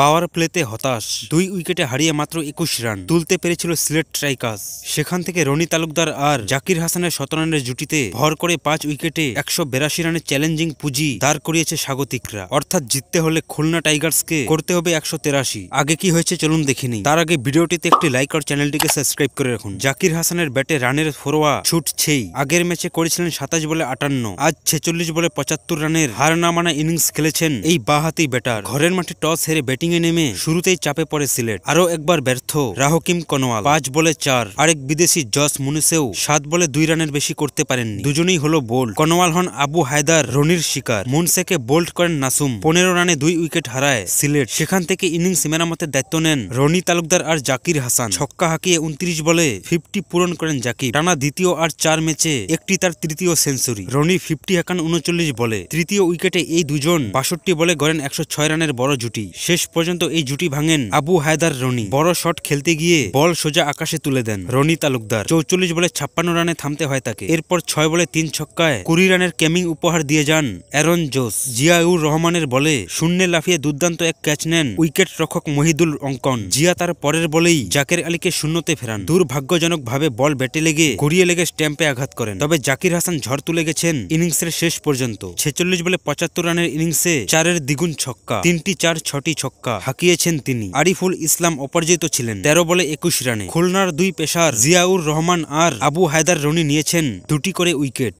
পাওয়ার প্লেতে হতাশ, ২ উইকেটে হারিয়ে মাত্র ২১ রান তুলতে পেরেছিল সিলেট স্ট্রাইকার্স। সেখান থেকে রনি তালুকদার আর জাকির হাসানের ১৭ রানের জুটিতে ভর করে ৫ উইকেটে ১৮২ রানের চ্যালেঞ্জিং পুঁজি দাঁড় করিয়েছে স্বাগতিকরা। অর্থাৎ জিততে হলে খুলনা টাইগার্সকে করতে হবে ১৮৩। আগে কি হয়েছে চলুন দেখিনি। তার আগে ভিডিওটিতে একটি লাইক আর চ্যানেলটিকে সাবস্ক্রাইব করে রাখুন। জাকির হাসানের ব্যাটে রানের ফোরোয়া ছুটছেই। আগের ম্যাচে করেছিলেন ২৭ বলে ৫৮, আজ ৪৬ বলে ৭৫ রানের হার না মানা ইনিংস খেলেছেন এই বাঁহাতি ব্যাটার। ঘরের মাঠে টস হেরে ব্যাটিং এ নেমে শুরুতেই চাপে পড়ে সিলেট। আরও একবার ব্যর্থ রাহকিম কনওয়াল, ৫ বলে ৪। আরেক বিদেশি জস মুনিসেও ৭ বলে ২ রানের বেশি করতে পারেননি। দুজনেই হলো বোল্ড। কনওয়াল হন আবু হায়দার রনির শিকার। মুনসেকে বোল্ড করেন নাসুম। ১৫ রানে ২ উইকেট হারায় সিলেট। সেখান থেকে ইনিংস মেরামতের দায়িত্ব নেন রনি তালুকদার আর জাকির হাসান। ছক্কা হাঁকিয়ে ২৯ বলে 50 পূরণ করেন জাকির। টানা দ্বিতীয় আর ৪ ম্যাচে একটি তার তৃতীয় সেঞ্চুরি। রনি 50 হাঁকান ৩৯ বলে। তৃতীয় উইকেটে এই দুজন ৬২ বলে গড়েন ১০৬ রানের বড় জুটি। শেষ পর্যন্ত এই জুটি ভাঙেন আবু হায়দার রনি। বড় শট খেলতে গিয়ে বল সোজা আকাশে তুলে দেন রনি তালুকদার। ৪৪ বলে ৫৬ রানে থামতে হয় তাকে। এরপর ৬ বলে ৩ ছক্কায় ২০ রানের ক্যামিং উপহার দিয়ে যান অ্যারন জোস। জিয়াউর রহমানের বলে শূন্যে লাফিয়ে দুর্দান্ত এক ক্যাচ নেন উইকেট রক্ষক মহিদুল অঙ্কন। জিয়া তার পরের বলেই জাকের আলীকে শূন্যতে ফেরান। দুর্ভাগ্যজনকভাবে বল ব্যাটে লেগে গড়িয়ে লেগে স্ট্যাম্পে আঘাত করেন। তবে জাকির হাসান ঝড় তুলে গেছেন ইনিংসের শেষ পর্যন্ত। ৪৬ বলে ৭৫ রানের ইনিংসে ৪-এর দ্বিগুণ ছক্কা, ৩টি ৪, ৬টি ছক্কা হাঁকিয়েছেন তিনি। আরিফুল ইসলাম অপরাজিত ছিলেন ১৩ বলে ২১ রানে। খুলনার দুই পেসার জিয়াউর রহমান আর আবু হায়দার রনি নিয়েছেন ২টি করে উইকেট।